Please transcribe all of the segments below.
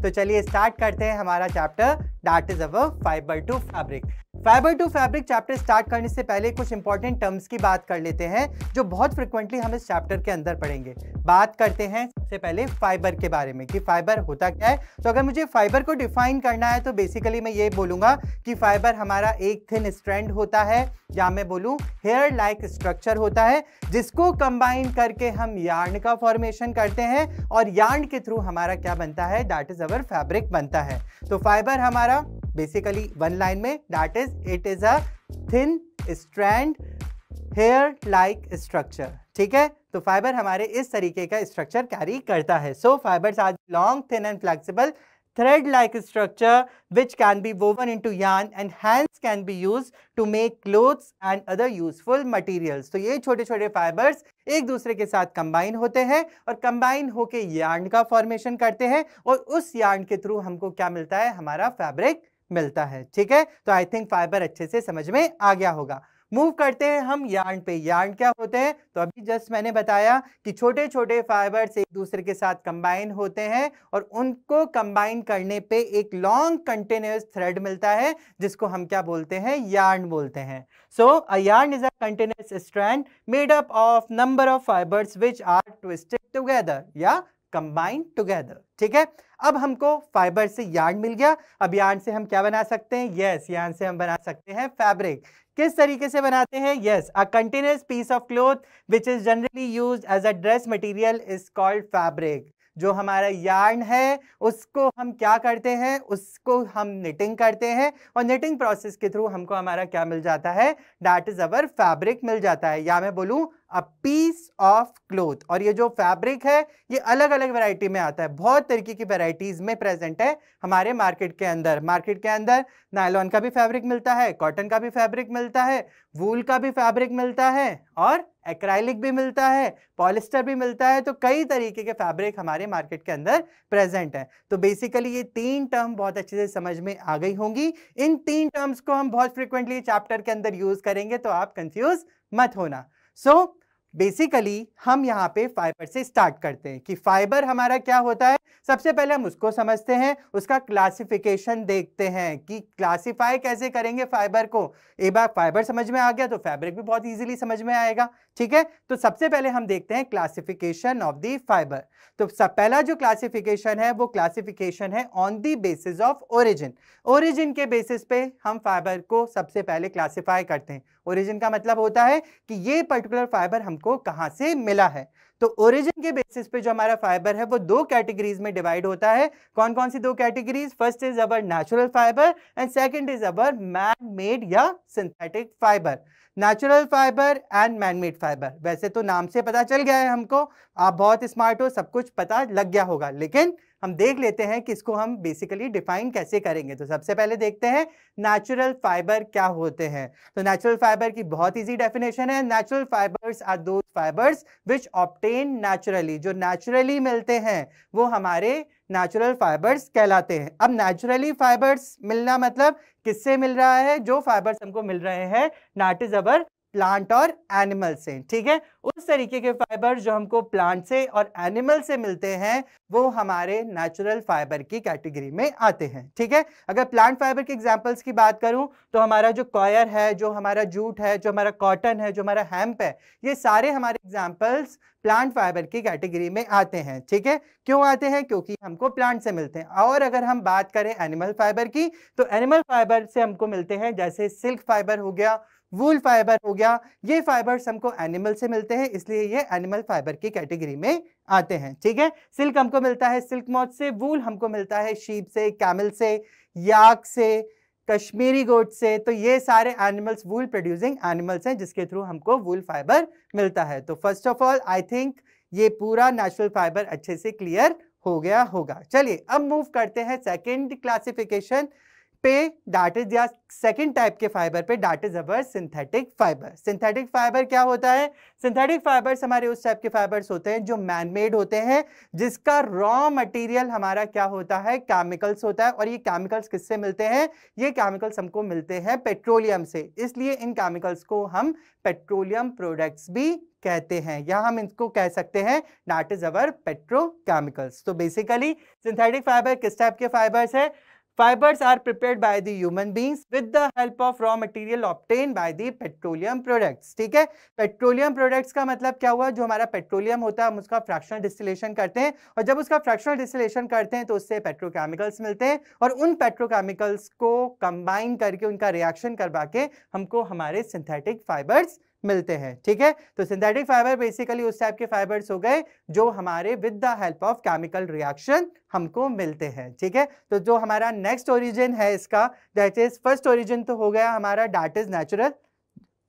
तो चलिए स्टार्ट करते हैं हमारा chapter, that is our fibre to fabric. Fibre to fabric chapter start करने से पहले कुछ इंपॉर्टेंट टर्म्स की बात कर लेते हैं जो बहुत फ्रिक्वेंटली हम इस चैप्टर के अंदर पढ़ेंगे। बात करते हैं सबसे पहले फाइबर के बारे में कि फाइबर होता क्या है। तो अगर मुझे फाइबर को डिफाइन करना है तो बेसिकली मैं ये बोलूंगा कि फाइबर हमारा एक थिन स्ट्रैंड होता है, या मैं बोलूं हेयर लाइक स्ट्रक्चर होता है, जिसको कंबाइन करके हम यार्न का फॉर्मेशन करते हैं और यार्न के थ्रू हमारा क्या बनता है, दैट इज अवर फैब्रिक बनता है। तो फाइबर हमारा बेसिकली वन लाइन में that is it is a thin strand hair like structure. ठीक है, तो फाइबर हमारे इस तरीके का स्ट्रक्चर कैरी करता है। So fibres are long thin and flexible thread like structure which can be woven into yarn and hence can be used to make clothes and other useful materials। तो ये छोटे छोटे फाइबर्स एक दूसरे के साथ कंबाइन होते हैं और कंबाइन होके यार्न का फॉर्मेशन करते हैं और उस यार्न के थ्रू हमको क्या मिलता है, हमारा फैब्रिक मिलता है। ठीक है, तो आई थिंक फाइबर अच्छे से समझ में आ गया होगा। मूव करते हैं हम यार्न पे। यार्न क्या होते हैं, तो अभी जस्ट मैंने बताया कि छोटे छोटे फाइबर्स एक दूसरे के साथ कंबाइन होते हैं और उनको कंबाइन करने पे एक लॉन्ग कंटिन्यूअस थ्रेड मिलता है जिसको हम क्या बोलते हैं, यार्न बोलते हैं। So a yarn is a continuous strand made up of number of fibres which are twisted together या कंबाइन टुगेदर। ठीक है, अब हमको फाइबर से यार्न मिल गया। अब यार्न से हम क्या बना सकते हैं, यस यार्न से हम बना सकते हैं फैब्रिक। किस तरीके से बनाते हैं, yes a continuous piece of cloth which is generally used as a dress material is called fabric. जो हमारा यार्न है उसको हम क्या करते हैं, उसको हम निटिंग करते हैं और निटिंग प्रोसेस के थ्रू हमको हमारा क्या मिल जाता है, दैट इज अवर फैब्रिक मिल जाता है, या मैं बोलूं अ पीस ऑफ क्लॉथ। और ये जो फैब्रिक है ये अलग अलग वैरायटी में आता है, बहुत तरीके की वैरायटीज में प्रेजेंट है हमारे मार्केट के अंदर। मार्केट के अंदर नायलॉन का भी फैब्रिक मिलता है, कॉटन का भी फैब्रिक मिलता है, वूल का भी फैब्रिक मिलता है और एक्राइलिक भी मिलता है, पॉलिस्टर भी मिलता है। तो कई तरीके के फैब्रिक हमारे मार्केट के अंदर प्रेजेंट है। तो बेसिकली ये तीन टर्म बहुत अच्छे से समझ में आ गई होंगी। इन तीन टर्म्स को हम बहुत फ्रिक्वेंटली चैप्टर के अंदर यूज करेंगे, तो आप कंफ्यूज मत होना। सो बेसिकली हम यहाँ पे फाइबर से स्टार्ट करते हैं कि फाइबर हमारा क्या होता है। सबसे पहले हम उसको समझते हैं, उसका क्लासिफिकेशन देखते हैं कि क्लासिफाई कैसे करेंगे फाइबर को। एक बार फाइबर समझ में आ गया तो फैब्रिक भी बहुत इजीली समझ में आएगा। ठीक है, तो सबसे पहले हम देखते हैं क्लासिफिकेशन ऑफ द फाइबर। तो सब पहला जो क्लासिफिकेशन है वो क्लासिफिकेशन है on the basis of origin. Origin के बेसिस पे हम फाइबर को सबसे पहले क्लासिफाई करते हैं। ओरिजिन का मतलब होता है कि ये पर्टिकुलर फाइबर हमको कहां से मिला है। तो ओरिजिन के बेसिस पे जो हमारा फाइबर है वो दो कैटेगरीज में डिवाइड होता है। कौन कौन सी दो categories, first is our natural fibre and second is our man made या synthetic fibre. Natural fibre and man made fibre, वैसे तो नाम से पता चल गया है हमको, आप बहुत स्मार्ट हो, सब कुछ पता लग गया होगा, लेकिन हम देख लेते हैं कि इसको हम बेसिकली डिफाइन कैसे करेंगे। तो सबसे पहले देखते हैं नेचुरल फाइबर क्या होते हैं। तो नेचुरल फाइबर की बहुत इजी डेफिनेशन है, natural fibres are those fibres which obtain naturally. जो नेचुरली मिलते हैं वो हमारे नेचुरल फाइबर्स कहलाते हैं। अब नेचुरली फाइबर्स मिलना मतलब किससे मिल रहा है, जो फाइबर्स हमको मिल रहे हैं दैट इज अवर प्लांट और एनिमल से। ठीक है, उस तरीके के फाइबर जो हमको प्लांट से और एनिमल से मिलते हैं वो हमारे नेचुरल फाइबर की कैटेगरी में आते हैं। ठीक है, अगर प्लांट फाइबर के एग्जांपल्स की बात करूं तो हमारा जो कॉयर है, जो हमारा जूट है, जो हमारा कॉटन है, जो हमारा हेम्प है, ये सारे हमारे एग्जांपल्स प्लांट फाइबर की कैटेगरी में आते हैं। ठीक है, क्यों आते हैं, क्योंकि हमको प्लांट से मिलते हैं। और अगर हम बात करें एनिमल फाइबर की तो एनिमल फाइबर से हमको मिलते हैं जैसे सिल्क फाइबर हो गया, वूल फाइबर हो गया, ये फाइबर्स हमको एनिमल से मिलते हैं, इसलिए ये एनिमल फाइबर की कैटेगरी में आते हैं। ठीक है, सिल्क हमको मिलता है सिल्क मॉथ से, वूल हमको मिलता है शीप से, कैमल से, याक से, कश्मीरी गोट से। तो ये सारे एनिमल्स वूल प्रोड्यूसिंग एनिमल्स हैं जिसके थ्रू हमको वूल फाइबर मिलता है। तो first of all I think ये पूरा नेचुरल फाइबर अच्छे से क्लियर हो गया होगा। चलिए अब मूव करते हैं सेकेंड क्लासिफिकेशन पे दैट इज या सेकेंड टाइप के फाइबर पे that is our synthetic fibre. Synthetic fibre क्या होता है? सिंथेटिक फाइबर्स हमारे उस टाइप के फाइबर्स होते हैं जो मैन मेड होते हैं, जिसका रॉ मटेरियल हमारा क्या होता है? केमिकल्स होता है। और ये केमिकल्स किससे मिलते हैं? ये केमिकल्स हमको मिलते हैं पेट्रोलियम से, इसलिए इन केमिकल्स को हम पेट्रोलियम प्रोडक्ट्स भी कहते हैं, या हम इनको कह सकते हैं दैट इज अवर पेट्रोकेमिकल्स। तो बेसिकली सिंथेटिक फाइबर किस टाइप के फाइबर्स है? Fibers are prepared by the human beings with the help of raw material obtained by the petroleum products। ठीक है, पेट्रोलियम प्रोडक्ट्स का मतलब क्या हुआ? जो हमारा पेट्रोलियम होता है हम उसका फ्रैक्शनल डिस्टिलेशन करते हैं, और जब उसका फ्रैक्शनल डिस्टिलेशन करते हैं तो उससे पेट्रोकेमिकल्स मिलते हैं, और उन पेट्रोकेमिकल्स को कंबाइन करके उनका रिएक्शन करवा के हमको हमारे सिंथेटिक फाइबर्स मिलते हैं। ठीक है, तो सिंथेटिक फाइबर बेसिकली उस टाइप के फाइबर्स हो गए जो हमारे with the help of chemical reaction हमको मिलते हैं। ठीक है, तो जो हमारा नेक्स्ट ओरिजिन है इसका, दैट इज फर्स्ट ओरिजिन तो हो गया हमारा that is natural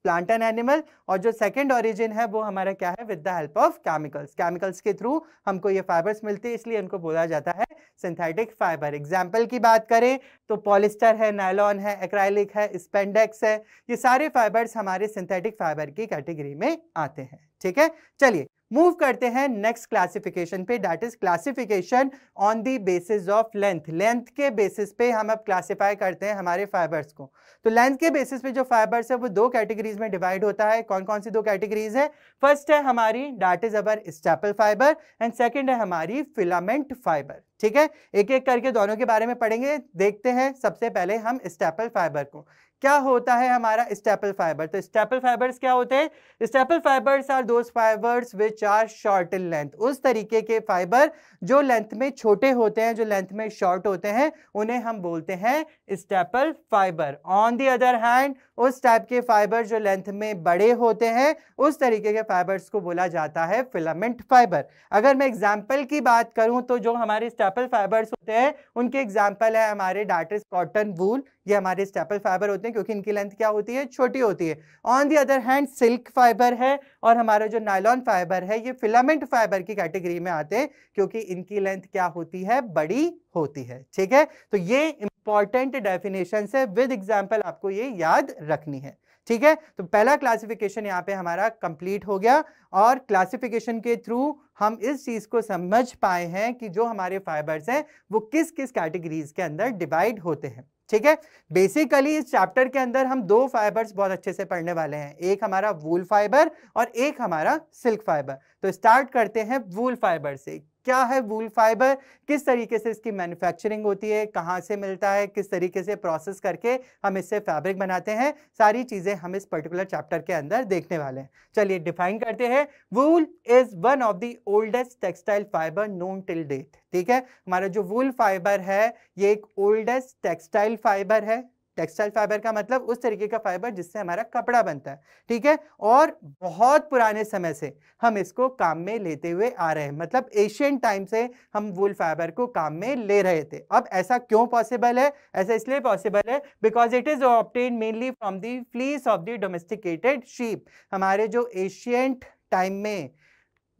plant and animal, और जो सेकंड ओरिजिन है वो हमारा क्या है? With the help of chemicals. Chemicals के थ्रू हमको ये फाइबर्स मिलते हैं, इसलिए इनको बोला जाता है सिंथेटिक फाइबर। एग्जाम्पल की बात करें तो पॉलिस्टर है, नायलॉन है, एक्राइलिक है, स्पेंडेक्स है, ये सारे फाइबर्स हमारे सिंथेटिक फाइबर की कैटेगरी में आते हैं। ठीक है, चलिए मूव करते हैं नेक्स्ट क्लासिफिकेशन पे, that is classification on the basis of length. Length के बेसिस पे हम अब क्लासिफाई करते हैं हमारे फाइबर्स को। तो लेंथ के बेसिस पे जो फाइबर्स है वो दो कैटेगरीज में डिवाइड होता है। कौन कौन सी दो कैटेगरीज है? फर्स्ट है हमारी that is our staple fibre, and second है हमारी फिलामेंट फाइबर। ठीक है, एक एक करके दोनों के बारे में पढ़ेंगे। देखते हैं सबसे पहले हम स्टेपल फाइबर को। क्या होता है हमारा स्टेपल फाइबर? तो स्टेपल फाइबर्स क्या होते हैं? Staple fibres are those fibres which are short in length. उस तरीके के फाइबर जो लेंथ में छोटे होते हैं, जो लेंथ में शॉर्ट होते हैं, उन्हें हम बोलते हैं staple fibre. On the other hand उस टाइप के फाइबर जो लेंथ में बड़े होते हैं, उस तरीके के फाइबर्स को बोला जाता है फिलामेंट फाइबर। अगर मैं एग्जाम्पल की बात करूं तो जो हमारे स्टेपल फाइबर्स होते हैं उनके एग्जाम्पल है हमारे दैट इज कॉटन, वूल, ये हमारे स्टेपल फाइबर होते हैं क्योंकि इनकी लेंथ क्या होती है? छोटी होती है। On the other hand silk fibre है, और हमारा जो नायलॉन फाइबर है ये फिलामेंट फाइबर की कैटेगरी में आते हैं क्योंकि इनकी लेंथ क्या होती है? बड़ी होती है। ठीक है, तो ये इंपॉर्टेंट डेफिनेशन है, विद एग्जाम्पल आपको ये याद रखनी है। ठीक है, तो पहला क्लासिफिकेशन यहाँ पे हमारा कंप्लीट हो गया, और क्लासिफिकेशन के थ्रू हम इस चीज को समझ पाए हैं कि जो हमारे फाइबर्स हैं वो किस किस कैटेगरीज के अंदर डिवाइड होते हैं। ठीक है, बेसिकली इस चैप्टर के अंदर हम दो फाइबर्स बहुत अच्छे से पढ़ने वाले हैं, एक हमारा वूल फाइबर और एक हमारा सिल्क फाइबर। तो स्टार्ट करते हैं वूल फाइबर से। क्या है वूल फाइबर? किस तरीके से इसकी मैन्युफैक्चरिंग होती है, कहाँ से मिलता है, किस तरीके से प्रोसेस करके हम इससे फैब्रिक बनाते हैं, सारी चीजें हम इस पर्टिकुलर चैप्टर के अंदर देखने वाले हैं। चलिए डिफाइन करते हैं। Wool is one of the oldest textile fibre known till date. ठीक है, हमारा जो वूल फाइबर है ये एक ओल्डेस्ट टेक्सटाइल फाइबर है। टेक्सटाइल फाइबर का मतलब उस तरीके का फाइबर जिससे हमारा कपड़ा बनता है। ठीक है, और बहुत पुराने समय से हम इसको काम में लेते हुए आ रहे हैं, मतलब एशियन टाइम से हम वूल फाइबर को काम में ले रहे थे। अब ऐसा क्यों पॉसिबल है? ऐसा इसलिए पॉसिबल है because it is obtained mainly from the fleece of the domesticated sheep. हमारे जो एशियंट टाइम में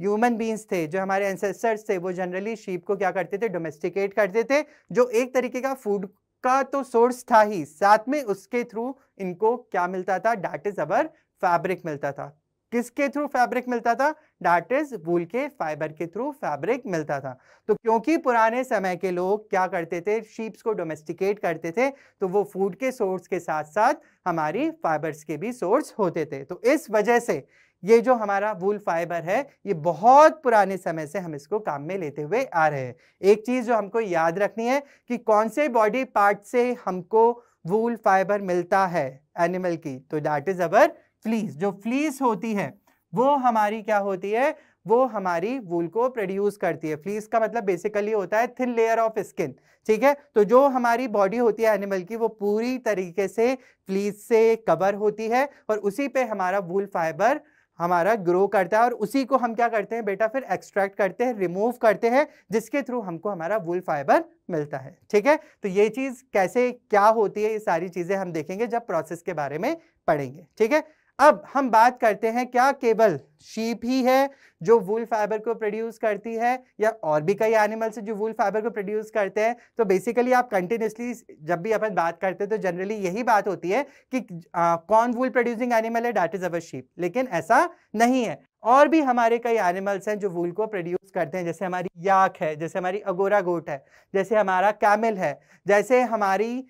ह्यूमन बींग्स थे, जो हमारे एंसेस्टर्स थे, वो जनरली शीप को क्या करते थे? डोमेस्टिकेट करते थे, जो एक तरीके का फूड का तो सोर्स था ही, साथ में उसके थ्रू इनको क्या मिलता था? दैट इज अवर फैब्रिक मिलता था। किसके थ्रू फैब्रिक मिलता था? दैट इज वूल के फाइबर के थ्रू फैब्रिक मिलता था। तो क्योंकि पुराने समय के लोग क्या करते थे? शीप्स को डोमेस्टिकेट करते थे, तो वो फूड के सोर्स के साथ साथ हमारी फाइबर्स के भी सोर्स होते थे। तो इस वजह से ये जो हमारा वूल फाइबर है ये बहुत पुराने समय से हम इसको काम में लेते हुए आ रहे हैं। एक चीज जो हमको याद रखनी है कि कौन से बॉडी पार्ट से हमको वूल फाइबर मिलता है एनिमल की, तो दैट इज अवर फ्लीस। जो फ्लीस होती है वो हमारी क्या होती है? वो हमारी वूल को प्रोड्यूस करती है। फ्लीस का मतलब बेसिकली होता है थिन लेयर ऑफ स्किन। ठीक है, तो जो हमारी बॉडी होती है एनिमल की वो पूरी तरीके से फ्लीस से कवर होती है, और उसी पे हमारा वूल फाइबर हमारा ग्रो करता है, और उसी को हम क्या करते हैं बेटा? फिर एक्सट्रैक्ट करते हैं, रिमूव करते हैं, जिसके थ्रू हमको हमारा वूल फाइबर मिलता है। ठीक है, तो ये चीज कैसे क्या होती है, ये सारी चीजें हम देखेंगे जब प्रोसेस के बारे में पढ़ेंगे। ठीक है, अब हम बात करते हैं क्या केवल शीप ही है जो वूल फाइबर को प्रोड्यूस करती है या और भी कई एनिमल्स हैं जो वूल फाइबर को प्रोड्यूस करते हैं। तो बेसिकली आप कंटिन्यूसली जब भी अपन बात करते हैं तो जनरली यही बात होती है कि कौन वूल प्रोड्यूसिंग एनिमल है, दैट इज अवर शीप, लेकिन ऐसा नहीं है। और भी हमारे कई एनिमल्स हैं जो वूल को प्रोड्यूस करते हैं, जैसे हमारी याक है, जैसे हमारी अगोरा गोट है, जैसे हमारा कैमल है, जैसे हमारी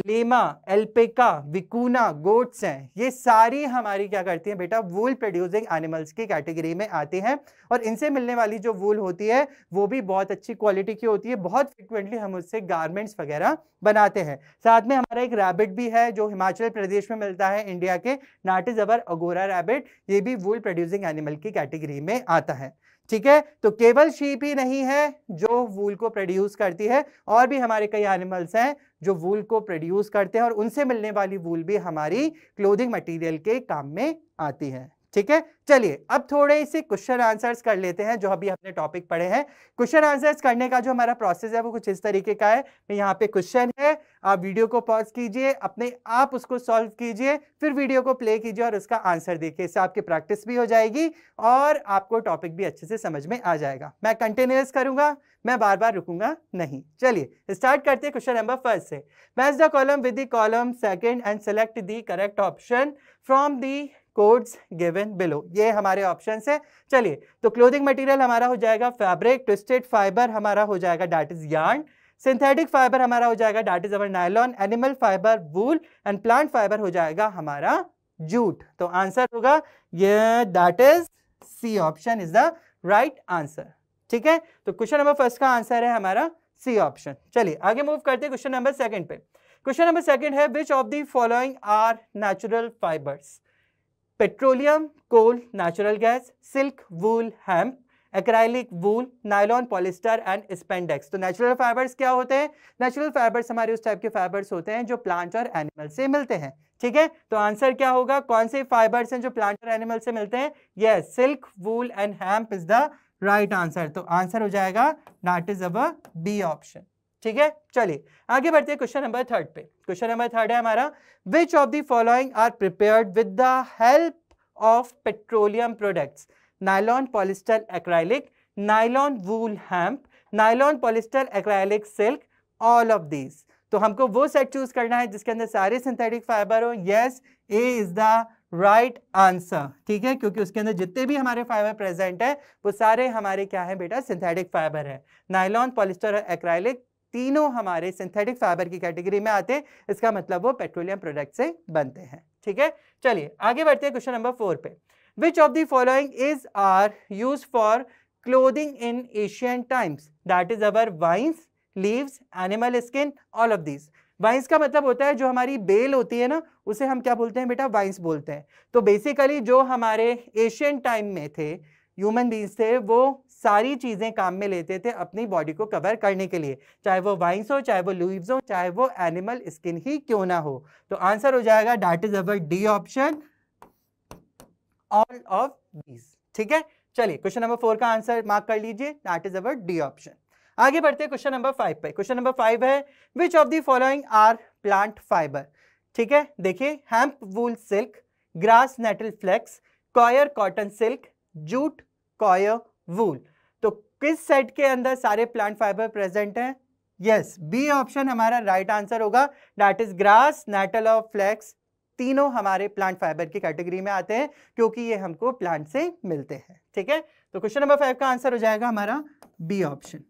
लेमा, एल्पेका, विकुना गोट्स हैं। ये सारी हमारी क्या करती हैं बेटा, वूल प्रोड्यूसिंग एनिमल्स की कैटेगरी में आती हैं। और इनसे मिलने वाली जो वूल होती है वो भी बहुत अच्छी क्वालिटी की होती है। बहुत फ्रिक्वेंटली हम उससे गारमेंट्स वगैरह बनाते हैं। साथ में हमारा एक रैबिट भी है जो हिमाचल प्रदेश में मिलता है इंडिया के, दैट इज अवर अगोरा रैबिट। ये भी वूल प्रोड्यूसिंग एनिमल की कैटेगरी में आता है। ठीक है, तो केवल शीप ही नहीं है जो वूल को प्रोड्यूस करती है, और भी हमारे कई एनिमल्स हैं जो वूल को प्रोड्यूस करते हैं और उनसे मिलने वाली वूल भी हमारी क्लोथिंग मटेरियल के काम में आती है। ठीक है, चलिए अब थोड़े से क्वेश्चन आंसर्स कर लेते हैं जो अभी अपने टॉपिक पढ़े हैं। क्वेश्चन आंसर्स करने का जो हमारा प्रोसेस है वो कुछ इस तरीके का है। यहाँ पे क्वेश्चन है, आप वीडियो को पॉज कीजिए, अपने आप उसको सॉल्व कीजिए, फिर वीडियो को प्ले कीजिए और उसका आंसर देखिए। इससे आपकी प्रैक्टिस भी हो जाएगी और आपको टॉपिक भी अच्छे से समझ में आ जाएगा। मैं कंटिन्यूअस करूंगा, मैं बार बार रुकूंगा नहीं। चलिए स्टार्ट करते हैं क्वेश्चन नंबर फर्स्ट से। Match the column with the column second and select the correct option from the codes given below. ये हमारे ऑप्शंस है। चलिए, तो क्लोथिंग मटेरियल हमारा हो जाएगा फैब्रिक, ट्विस्टेड फाइबर हमारा हो जाएगा that is yarn, synthetic fibre हमारा हो जाएगा that is our nylon, animal fibre wool and plant fibre हो जाएगा हमारा जूट। तो आंसर होगा ये that is C option is the right answer. ठीक है, तो क्वेश्चन नंबर फर्स्ट का आंसर है हमारा सी ऑप्शन। चलिए आगे मूव करते हैं क्वेश्चन नंबर सेकंड पे। क्वेश्चन नंबर सेकंड है which of the following are natural fibres? Petroleum, coal, natural gas, silk, wool, hemp, acrylic, wool, nylon, polyester and spandex. तो नेचुरल फाइबर्स क्या होते हैं? नेचुरल फाइबर्स हमारे उस टाइप के fibres होते हैं जो प्लांट और एनिमल से मिलते हैं। ठीक है, तो आंसर क्या होगा? कौन से फाइबर्स हैं जो प्लांट और एनिमल से मिलते हैं? Yes, silk, wool and hemp is the right answer. तो आंसर हो जाएगा that is our B option. ठीक है, चलिए आगे बढ़ते हैं क्वेश्चन नंबर थर्ड पे। क्वेश्चन नंबर थर्ड है हमारा which of the following are prepared with the help of petroleum products? Nylon, polyester, acrylic, nylon, wool, hemp, nylon, polyester, acrylic, silk, all of these. तो हमको वो set choose करना है जिसके अंदर सारे सिंथेटिक फाइबर हो। Yes, A is the right answer. ठीक है, क्योंकि उसके अंदर जितने भी हमारे फाइबर प्रेजेंट है वो सारे हमारे क्या है बेटा? सिंथेटिक फाइबर है। नायलॉन, पॉलिस्टर और एक्राइलिक तीनों हमारे सिंथेटिक फाइबर की कैटेगरी में आते हैं। इसका मतलब वो पेट्रोलियम प्रोडक्ट से बनते हैं। ठीक है, चलिए आगे बढ़ते हैं क्वेश्चन नंबर 4 पे। Which of the following is are used for clothing in ancient times? That is our vines, leaves, animal skin, all of these. Vines का मतलब होता है जो हमारी बेल होती है ना, उसे हम क्या बोलते हैं बेटा? वाइन्स बोलते हैं। तो बेसिकली जो हमारे एशियन टाइम में थे ह्यूमन बींग्स थे, वो सारी चीजें काम में लेते थे अपनी बॉडी को कवर करने के लिए, चाहे वो वाइन्स हो, चाहे वो लीव्स हो, चाहे वो एनिमल स्किन ही क्यों ना हो। तो आंसर हो जाएगा that is our D option, all of these. ठीक है, चलिए क्वेश्चन नंबर 4 का आंसर मार्क कर लीजिए, that is our D option. आगे बढ़ते हैं क्वेश्चन नंबर 5 पे। क्वेश्चन नंबर 5 है which of the following are plant fibre? ठीक है, देखिए hemp, wool, silk, grass, nettle, flax, coir, cotton, silk, jute, coir, wool. तो किस सेट के अंदर सारे प्लांट फाइबर प्रेजेंट हैं? यस, बी ऑप्शन हमारा राइट आंसर होगा, दैट इज ग्रास, नेटल और फ्लेक्स तीनों हमारे प्लांट फाइबर की कैटेगरी में आते हैं क्योंकि ये हमको प्लांट से मिलते हैं। ठीक है, तो क्वेश्चन नंबर 5 का आंसर हो जाएगा हमारा बी ऑप्शन।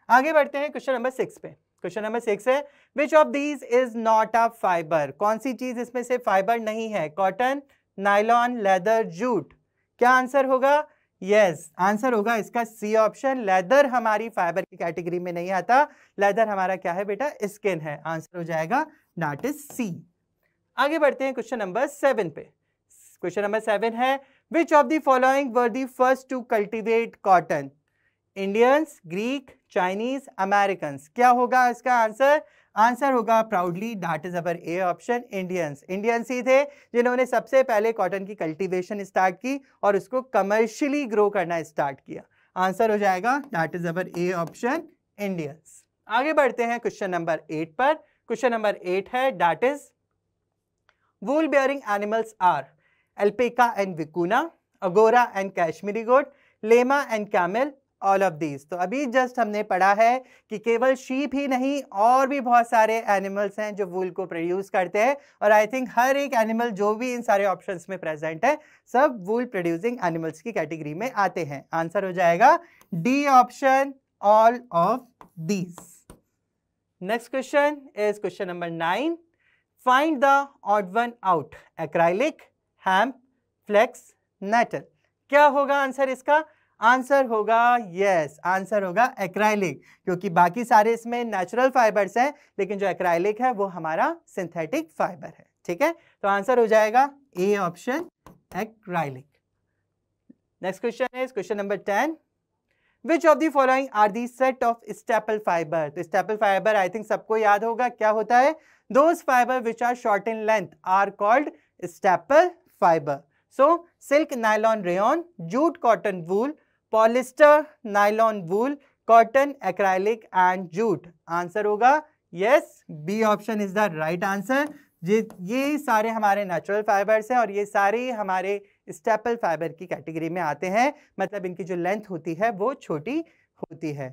आगे बढ़ते हैं क्वेश्चन नंबर 6 पे। क्वेश्चन नंबर 6 है which of these is not a fibre? कौन सी चीज इसमें से फाइबर नहीं है? Cotton, nylon, leather, jute. क्या आंसर होगा? यस, आंसर होगा इसका सी ऑप्शन। लेदर हमारी फाइबर की कैटेगरी में नहीं आता, लेदर हमारा क्या है बेटा? स्किन है। आंसर हो जाएगा दैट इज सी। आगे बढ़ते हैं क्वेश्चन नंबर 7 पे। क्वेश्चन नंबर 7 है which of the following were the first to cultivate cotton? Indians, Greek, Chinese, Americans. क्या होगा इसका आंसर? आंसर होगा proudly that is our A option, Indians. Indians ही थे जिन्होंने सबसे पहले कॉटन की कल्टीवेशन स्टार्ट की और उसको कमर्शियली ग्रो करना स्टार्ट किया। आंसर हो जाएगा that is our A option, Indians. आगे बढ़ते हैं क्वेश्चन नंबर 8 पर। क्वेश्चन नंबर 8 है that is wool bearing animals are alpaca and vicuna, agora and kashmiri goat, lema and camel, all of these. तो अभी जस्ट हमने पढ़ा है कि केवल शीप ही नहीं और भी बहुत सारे एनिमल्स हैं जो वूल को प्रोड्यूस करते हैं, और आई थिंक हर एक एनिमल जो भी इन सारे ऑप्शंस में प्रेजेंट है सब वूल प्रोड्यूसिंग एनिमल्स की कैटेगरी में आते हैं। आंसर हो जाएगा D option, all of these. Next question is question number 9। Find the odd one out, acrylic, hemp, flax, nettle. क्या होगा आंसर इसका? आंसर होगा यस, आंसर होगा एक्राइलिक, क्योंकि बाकी सारे इसमें नेचुरल फाइबर्स हैं लेकिन जो एक्राइलिक है वो हमारा सिंथेटिक फाइबर है। ठीक है, तो आंसर हो जाएगा A option, acrylic. Next question is question number 10। Which of the following are the set of staple fibre. तो स्टेपल फाइबर आई थिंक सबको याद होगा क्या होता है। Those fibre which are short in length are called staple fibre. So silk, nylon, rayon, jute, cotton, wool, polyester, nylon, wool, cotton, acrylic and jute. Answer होगा yes, B option is the right answer. ये सारे हमारे natural fibres हैं और ये सारे हमारे staple fibre की कैटेगरी में आते हैं, मतलब इनकी जो लेंथ होती है वो छोटी होती है।